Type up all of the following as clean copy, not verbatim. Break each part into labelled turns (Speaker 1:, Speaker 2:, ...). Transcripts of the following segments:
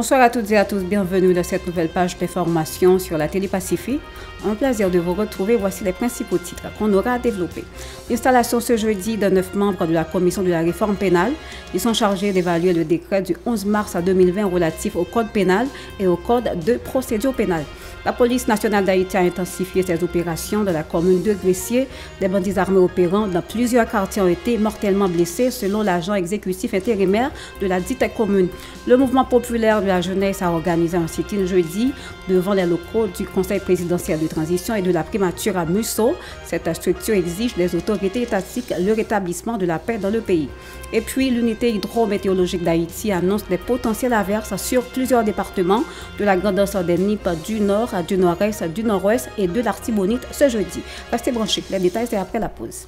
Speaker 1: Bonsoir à toutes et à tous, bienvenue dans cette nouvelle page d'information sur la Télé Pacifique. Un plaisir de vous retrouver, voici les principaux titres qu'on aura à développer. L'installation ce jeudi de 9 membres de la Commission de la réforme pénale. Ils sont chargés d'évaluer le décret du 11 mars 2020 relatif au Code pénal et au Code de procédure pénale. La police nationale d'Haïti a intensifié ses opérations dans la commune de Gressier. Des bandits armés opérant dans plusieurs quartiers ont été mortellement blessés selon l'agent exécutif intérimaire de la dite commune. Le mouvement populaire de la jeunesse a organisé un sit-in jeudi devant les locaux du Conseil présidentiel de transition et de la primature à Musso. Cette structure exige des autorités étatiques le rétablissement de la paix dans le pays. Et puis, l'unité hydrométéorologique d'Haïti annonce des potentiels averses sur plusieurs départements de la grande des Nippes du Nord, du Nord-Est, du Nord-Ouest et de l'Artibonite ce jeudi. Restez branchés, les détails c'est après la pause.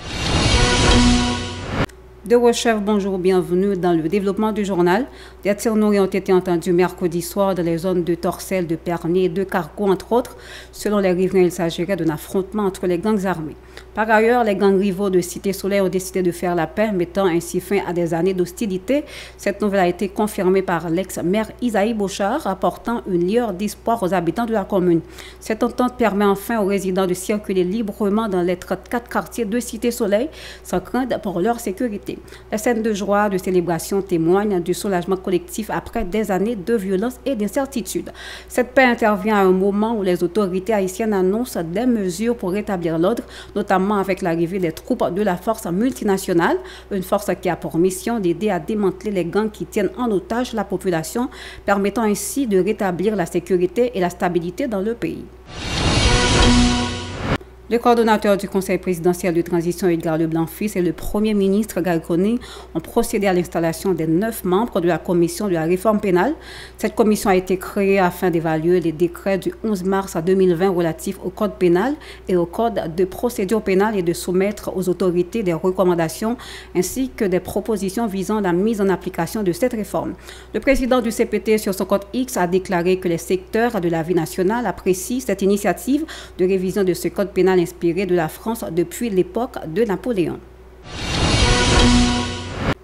Speaker 1: De Rochef, bonjour, bienvenue dans le développement du journal. Des tirs nourris ont été entendus mercredi soir dans les zones de Torcelles, de Pernier et de Carco, entre autres. Selon les riverains, il s'agirait d'un affrontement entre les gangs armés. Par ailleurs, les gangs rivaux de Cité-Soleil ont décidé de faire la paix, mettant ainsi fin à des années d'hostilité. Cette nouvelle a été confirmée par l'ex-maire Isaïe Bochard, apportant une lueur d'espoir aux habitants de la commune. Cette entente permet enfin aux résidents de circuler librement dans les 34 quartiers de Cité-Soleil, sans crainte pour leur sécurité. Les scènes de joie, de célébration témoignent du soulagement collectif après des années de violence et d'incertitude. Cette paix intervient à un moment où les autorités haïtiennes annoncent des mesures pour rétablir l'ordre, notamment avec l'arrivée des troupes de la force multinationale, une force qui a pour mission d'aider à démanteler les gangs qui tiennent en otage la population, permettant ainsi de rétablir la sécurité et la stabilité dans le pays. Le coordonnateur du Conseil présidentiel de transition, Edgar Leblanc-Fils, et le Premier ministre Gaël Koning ont procédé à l'installation des 9 membres de la Commission de la réforme pénale. Cette commission a été créée afin d'évaluer les décrets du 11 mars 2020 relatifs au Code pénal et au Code de procédure pénale et de soumettre aux autorités des recommandations ainsi que des propositions visant la mise en application de cette réforme. Le président du CPT sur son compte X a déclaré que les secteurs de la vie nationale apprécient cette initiative de révision de ce Code pénal inspiré de la France depuis l'époque de Napoléon.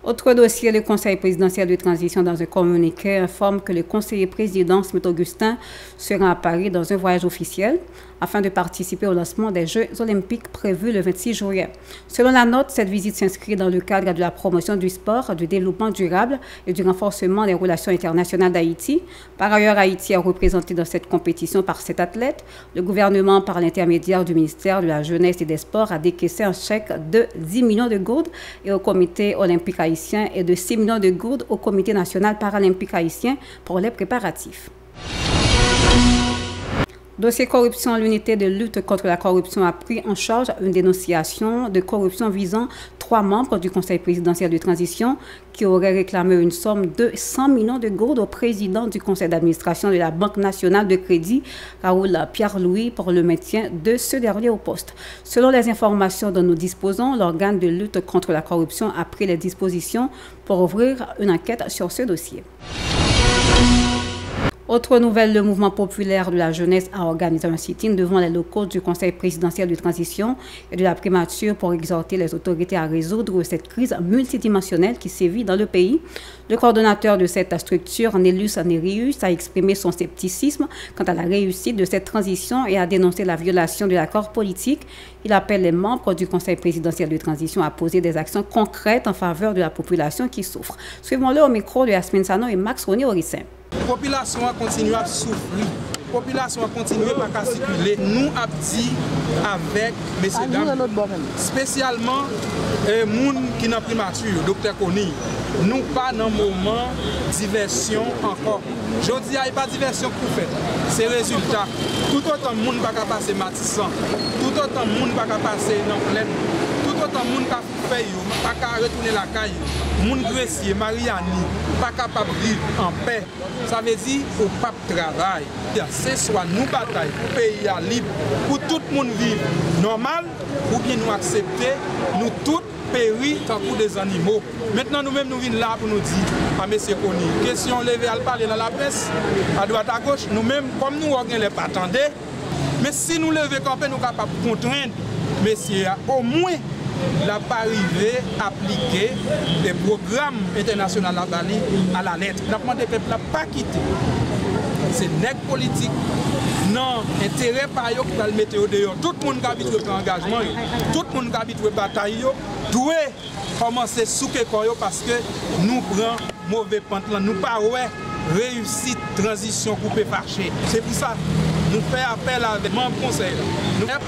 Speaker 1: Autre dossier, le Conseil présidentiel de transition dans un communiqué informe que le conseiller président Smith Augustin sera à Paris dans un voyage officiel afin de participer au lancement des Jeux olympiques prévus le 26 juillet. Selon la note, cette visite s'inscrit dans le cadre de la promotion du sport, du développement durable et du renforcement des relations internationales d'Haïti. Par ailleurs, Haïti est représenté dans cette compétition par 7 athlètes. Le gouvernement, par l'intermédiaire du ministère de la Jeunesse et des Sports, a décaissé un chèque de 10 millions de gourdes et au comité olympique haïtien et de 6 millions de gourdes au comité national paralympique haïtien pour les préparatifs. Dossier corruption, l'unité de lutte contre la corruption a pris en charge une dénonciation de corruption visant 3 membres du Conseil présidentiel de transition qui auraient réclamé une somme de 100 millions de gourdes au président du conseil d'administration de la Banque nationale de crédit, Raoul Pierre-Louis, pour le maintien de ce dernier au poste. Selon les informations dont nous disposons, l'organe de lutte contre la corruption a pris les dispositions pour ouvrir une enquête sur ce dossier. Autre nouvelle, le mouvement populaire de la jeunesse a organisé un sit-in devant les locaux du Conseil présidentiel de transition et de la primature pour exhorter les autorités à résoudre cette crise multidimensionnelle qui sévit dans le pays. Le coordonnateur de cette structure, Nélus Nérius, a exprimé son scepticisme quant à la réussite de cette transition et a dénoncé la violation de l'accord politique. Il appelle les membres du Conseil présidentiel de transition à poser des actions concrètes en faveur de la population qui souffre. Suivons-le au micro de Yasmine Sano et Max René Orissin.
Speaker 2: La population a continué à souffrir. La population a continué à circuler. Nous avons dit avec messieurs dames, spécialement les gens qui sont primature, Dr. Kony, nous pas dans le moment diversion encore. Je dis, il n'y a pas de diversion pour faire. C'est le résultat. Tout autant de monde ne va pas passer Matissan, tout autant de monde ne va pas passer dans Plaine, tout autant de monde qui a fait, pas qu'à retourner la caille. Moun Gressier, Mariani, pas capable de vivre en paix. Ça veut dire au pas de travail. C'est soit nous bataille pour pays libre, pour tout le monde vivre normal, ou bien nous accepter, nous tous périr tant que des animaux. Maintenant nous-mêmes nous venons là pour nous dire, à M. Kony, question levée à parler dans la presse, à droite à gauche, nous-mêmes, comme nous on ne les pas attendre, mais si nous levons campé, nous sommes capables de contraindre, messieurs, au moins n'a pas arrivé à appliquer des programmes internationaux à Bali à la lettre. Nous avons demandé au peuple n'a pas quitté. C'est nègre politique. Non, intérêt par eux qui va le mettre dehors. Tout le monde qui habite le engagement, tout le monde qui habite le bataille, doit commencer à souquer parce que nous prenons mauvais pente. Nous ne pas réussite transition coupée fâchée. C'est pour ça que nous faisons appel à des membres du conseil.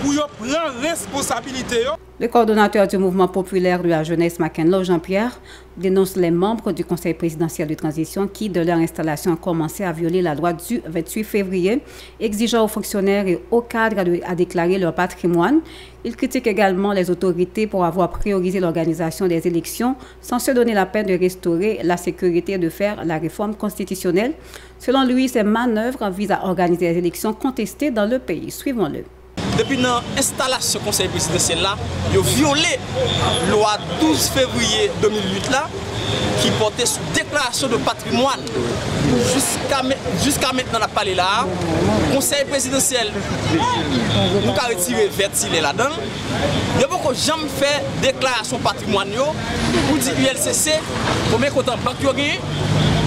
Speaker 2: Pour prendre responsabilité.
Speaker 1: Le coordonnateur du mouvement populaire de la jeunesse Mackenlow, Jean-Pierre, dénonce les membres du conseil présidentiel de transition qui, de leur installation, ont commencé à violer la loi du 28 février, exigeant aux fonctionnaires et aux cadres à déclarer leur patrimoine. Il critique également les autorités pour avoir priorisé l'organisation des élections sans se donner la peine de restaurer la sécurité et de faire la réforme constitutionnelle. Selon lui, ces manœuvres visent à organiser des élections contestées dans le pays. Suivons-le.
Speaker 3: Depuis l'installation du conseil présidentiel là, ils ont violé la loi 12 février 2008 là, qui portait sur déclaration de patrimoine. Jusqu'à maintenant, on a parlé là, le conseil présidentiel, nous avons retiré vertilé là-dedans. Il y a beaucoup de gens qui font déclaration de patrimoine pour dire ULCC, combien de comptes en banque ils ont gagné,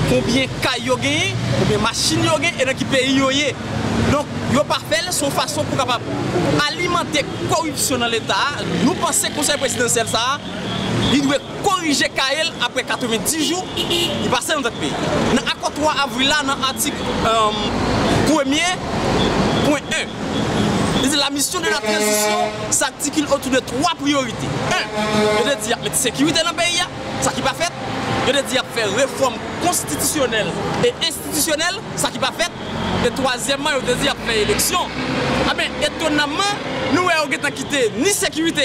Speaker 3: combien de cas ils ont gagné, combien de machines ils ont gagné et dans quel pays ils ont gagné. Donc, ils n'ont pas fait son façon pour capable alimenter la corruption dans l'État. Nous pensons que le conseil présidentiel, ça, il doit corriger KL après 90 jours, il passe dans notre pays. Dans l'accord 3 avril, dans l'article 1er.1, la mission de la transition s'articule autour de 3 priorités. 1, je veux dire, mettre sécurité dans le pays, ça qui n'est pas fait. Je veux dire, faire réforme constitutionnelle et institutionnelle, ça qui n'est pas fait. Et troisièmement, je veux dire, faire élection. Ah bien, étonnamment, nous n'avons quitté ni sécurité,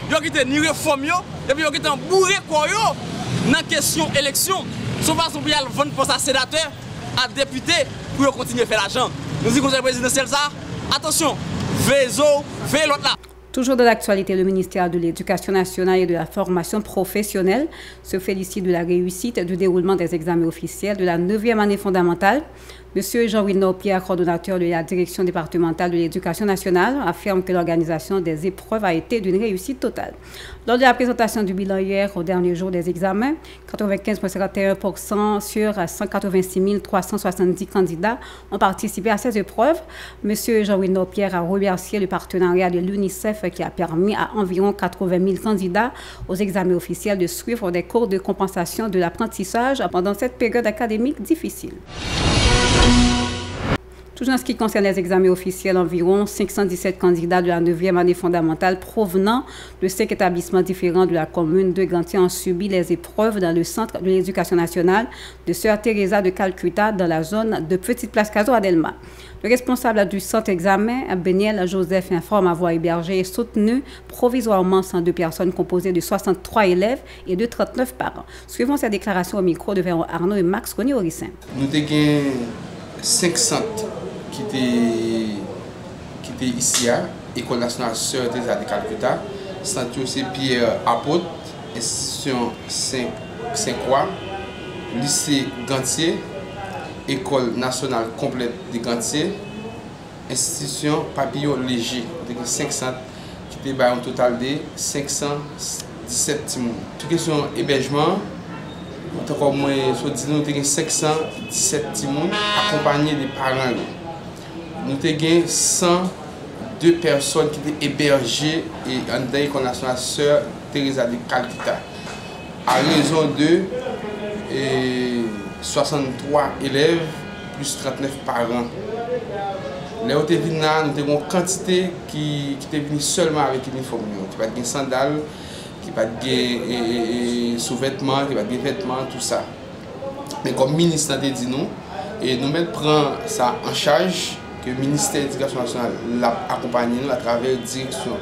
Speaker 3: nous n'avons quitté ni réforme, et puis nous avons bourré quoi dans la question élection. Sauf façon pour y vendre pour sa sénateur à député pour continuer à faire l'argent. Nous disons que le présidentiel ça, attention, veillez l'autre là.
Speaker 1: Toujours dans l'actualité, le ministère de l'Éducation nationale et de la formation professionnelle se félicite de la réussite du déroulement des examens officiels de la 9e année fondamentale. Monsieur Jean-Wilno Pierre, coordonnateur de la direction départementale de l'Éducation nationale, affirme que l'organisation des épreuves a été d'une réussite totale. Lors de la présentation du bilan hier, au dernier jour des examens, 95,51% sur 186 370 candidats ont participé à ces épreuves. Monsieur Jean-Wilno Pierre a remercié le partenariat de l'UNICEF qui a permis à environ 80 000 candidats aux examens officiels de suivre des cours de compensation de l'apprentissage pendant cette période académique difficile. Toujours en ce qui concerne les examens officiels, environ 517 candidats de la 9e année fondamentale provenant de 5 établissements différents de la commune de Gantier ont subi les épreuves dans le centre de l'éducation nationale de Sœur Teresa de Calcutta dans la zone de Petite Place Caso à Delma. Le responsable du centre examen, Beniel Joseph, informe avoir hébergé et soutenu provisoirement 102 personnes composées de 63 élèves et de 39 parents. Suivons ces déclarations au micro de Véron Arnaud et Max Coni-Orissin.
Speaker 4: Nous avons 500 qui étaient ici à l'École nationale Sœur Teresa de Calcutta, Centre aussi Pierre Apôtre, institution Saint-Croix, lycée Gantier, École nationale complète de Gantier, institution Papillon Léger, 500 qui étaient un total de 517 timons. Tout question hébergement, nous avons 517 timons accompagnés des parents. Nous avons 102 personnes qui étaient hébergées dans l'École nationale Sœur Teresa de Calcutta. À raison de 63 élèves plus 39 parents. Les autres nous avons une quantité qui est venue seulement avec l'uniforme, qui va des sandales, qui va des sous-vêtements, qui va des vêtements, tout ça. Mais comme ministre a dit nous, et nous prenons ça en charge, que le ministère de l'Éducation nationale l'a accompagné à travers la direction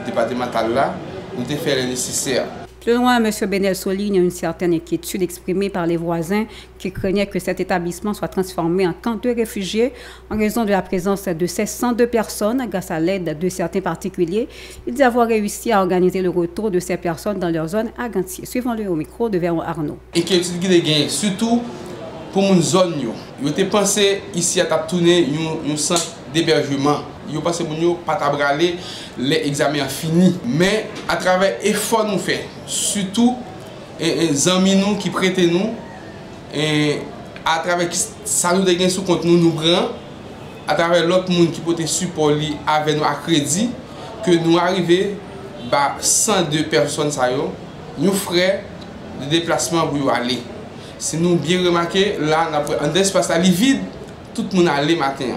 Speaker 4: départementale là, nous avons fait le nécessaire.
Speaker 1: Plus loin, M. Benel souligne une certaine inquiétude exprimée par les voisins qui craignaient que cet établissement soit transformé en camp de réfugiés en raison de la présence de ces 102 personnes grâce à l'aide de certains particuliers. Il dit avoir réussi à organiser le retour de ces personnes dans leur zone à Gantier. Suivons-le au micro de Véron Arnaud.
Speaker 4: Inquiétude qui est surtout pour mon zone. Yo te pensé ici à tourner un centre d'hébergement. Yo pensé mon yo pas tabraler les examens finis. Mais à travers effort nous fait, surtout les amis nous qui prêtent nous, et à travers ça nous dégaine sous compte nous prend, à travers l'autre monde qui peut te support avec nous à crédit, que nous arrivons à 102 personnes ça yo, nous frais de déplacement pour aller. Si nous bien remarqué, là, en espace vide, tout le monde allait matin.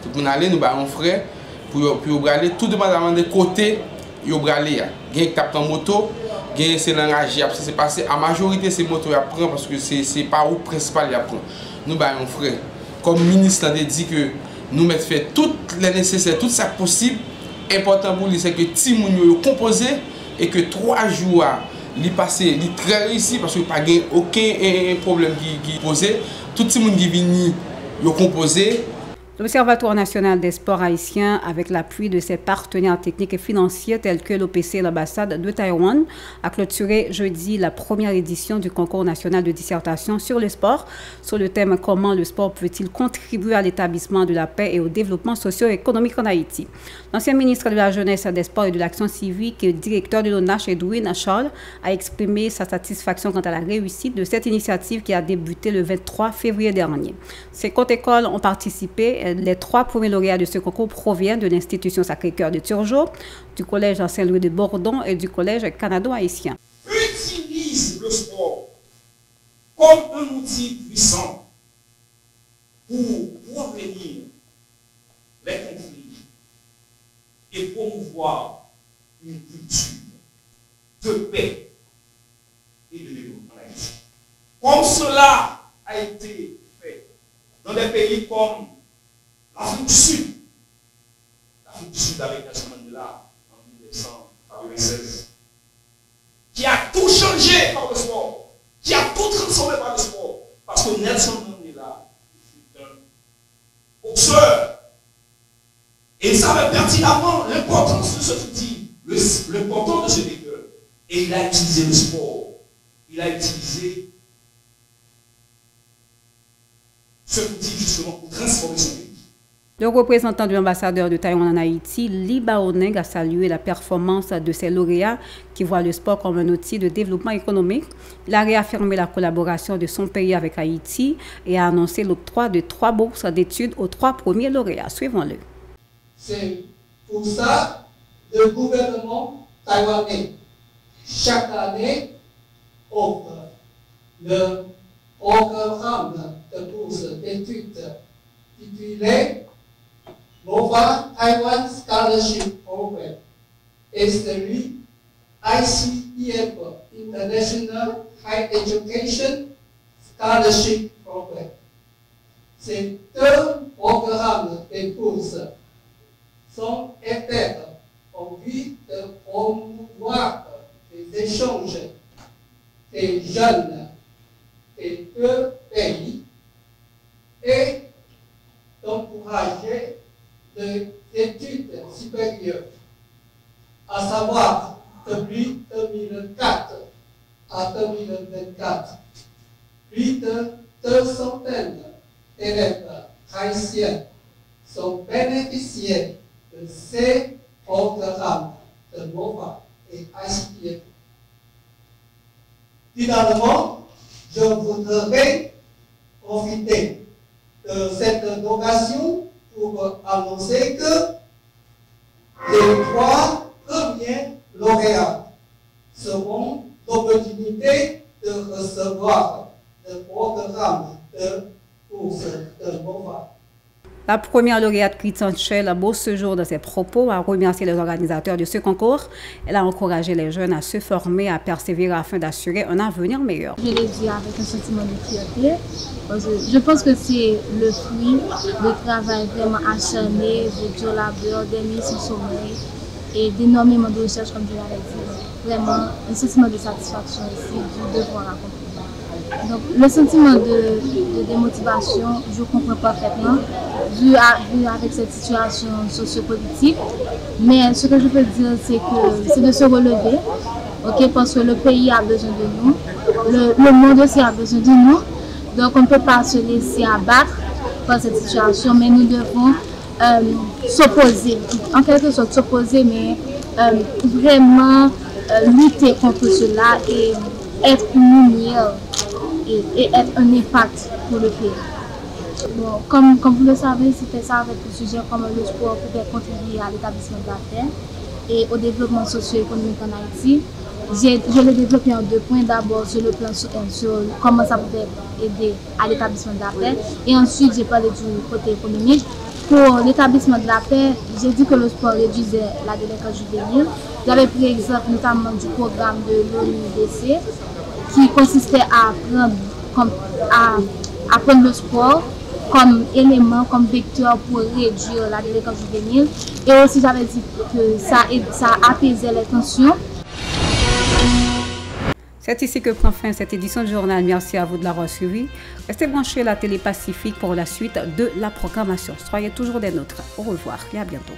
Speaker 4: Tout le monde allait, nous avons frais pour aller, tout dépendamment des côtés, nous allons aller. Il y a qui tape en moto, il y a qui l'engagé, c'est passé. En majorité, c'est moto à prendre parce que c'est pas où principal à prendre. Nous avons frais. Comme ministre a dit que nous mettons fait tout les nécessaires, tout ça possible. Important pour lui, c'est que Timounio est composé et que 3 jours. Il passe, il très réussi parce qu'il n'y a pas aucun problème qui est posé. Tout le monde qui vient, il composé.
Speaker 1: L'Observatoire national des sports haïtiens, avec l'appui de ses partenaires techniques et financiers tels que l'OPC et l'ambassade de Taïwan, a clôturé jeudi la première édition du concours national de dissertation sur le sport, sur le thème « Comment le sport peut-il contribuer à l'établissement de la paix et au développement socio-économique en Haïti ?» L'ancien ministre de la Jeunesse, des Sports et de l'Action civique et directeur de l'ONACH, Edwin Charles, a exprimé sa satisfaction quant à la réussite de cette initiative qui a débuté le 23 février dernier. Ces comptes écoles ont participé. Les 3 premiers lauréats de ce concours proviennent de l'institution Sacré-Cœur de Turgeau, du collège Saint-Louis de Bordon et du collège Canado-Haïtien.
Speaker 5: Utilise le sport comme un outil puissant pour prévenir les conflits et promouvoir une culture de paix et de développement en Haïti. Comme cela a été fait dans des pays comme l'Afrique du Sud. L'Afrique du Sud avec Nelson Mandela en 1996. Qui a tout changé par le sport. Qui a tout transformé par le sport. Parce que Nelson Mandela est un boxeur. Et il savait pertinemment l'importance de cet outil, l'importance de ce vecteur. Et il a utilisé le sport. Il a utilisé cet outil justement pour transformer son pays.
Speaker 1: Le représentant de l'ambassadeur de Taïwan en Haïti, Li Baoneng, a salué la performance de ses lauréats qui voient le sport comme un outil de développement économique. Il a réaffirmé la collaboration de son pays avec Haïti et a annoncé l'octroi de 3 bourses d'études aux 3 premiers lauréats. Suivons-le.
Speaker 6: C'est pour ça que le gouvernement taïwanais, chaque année, offre le programme de bourse d'études titulé Nova Taiwan Scholarship Program et celui ICEF International High Education Scholarship Program. Ces 2 programmes de bourse sont faits en vue de promouvoir les échanges des jeunes des 2 pays et d'encourager les études supérieures, à savoir depuis 2004 à 2024, plus de 200 élèves haïtiens sont bénéficiaires de ces programmes de NOVA et ICEF. Finalement, je voudrais profiter de cette occasion pour annoncer que les 3 premiers lauréats seront l'opportunité de recevoir le programme de bourse de NOVA.
Speaker 1: La première lauréate, Christiane Chel, a beau ce jour de ses propos, a remercié les organisateurs de ce concours. Elle a encouragé les jeunes à se former, à persévérer afin d'assurer un avenir meilleur.
Speaker 7: Je l'ai dit avec un sentiment de fierté. Je pense que c'est le fruit de travail vraiment acharné, de dur labeur, des nuits sans sommeil et d'énormément de recherches, comme je l'avais dit. Vraiment, un sentiment de satisfaction ici, du devoir accompli. Donc, le sentiment de démotivation, je comprends parfaitement, vu avec cette situation sociopolitique. Mais ce que je peux dire, c'est de se relever, okay, parce que le pays a besoin de nous, le monde aussi a besoin de nous. Donc on ne peut pas se laisser abattre par cette situation, mais nous devons s'opposer, en quelque sorte s'opposer, mais vraiment lutter contre cela et être une lumière et être un impact pour le pays. Bon, comme vous le savez, c'était ça avec le sujet comment le sport pouvait contribuer à l'établissement de la paix et au développement socio-économique en Haïti. Je l'ai développé en 2 points. D'abord sur le plan sur comment ça pouvait aider à l'établissement de la paix. Et ensuite, j'ai parlé du côté économique. Pour l'établissement de la paix, j'ai dit que le sport réduisait la délinquance juvénile. J'avais pris exemple notamment du programme de l'ONUDC qui consistait à prendre le sport comme élément, comme vecteur pour réduire la délinquance juvénile. Et aussi, j'avais dit que ça apaisait les tensions.
Speaker 1: C'est ici que prend fin cette édition du journal. Merci à vous de l'avoir suivi. Restez branchés à la télé Pacifique pour la suite de la programmation. Soyez toujours des nôtres. Au revoir et à bientôt.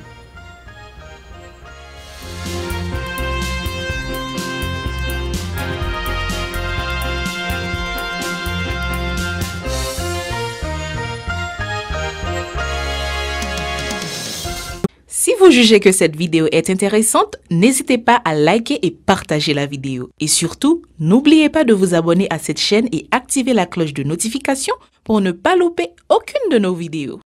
Speaker 8: Si vous jugez que cette vidéo est intéressante, n'hésitez pas à liker et partager la vidéo. Et surtout, n'oubliez pas de vous abonner à cette chaîne et activer la cloche de notification pour ne pas louper aucune de nos vidéos.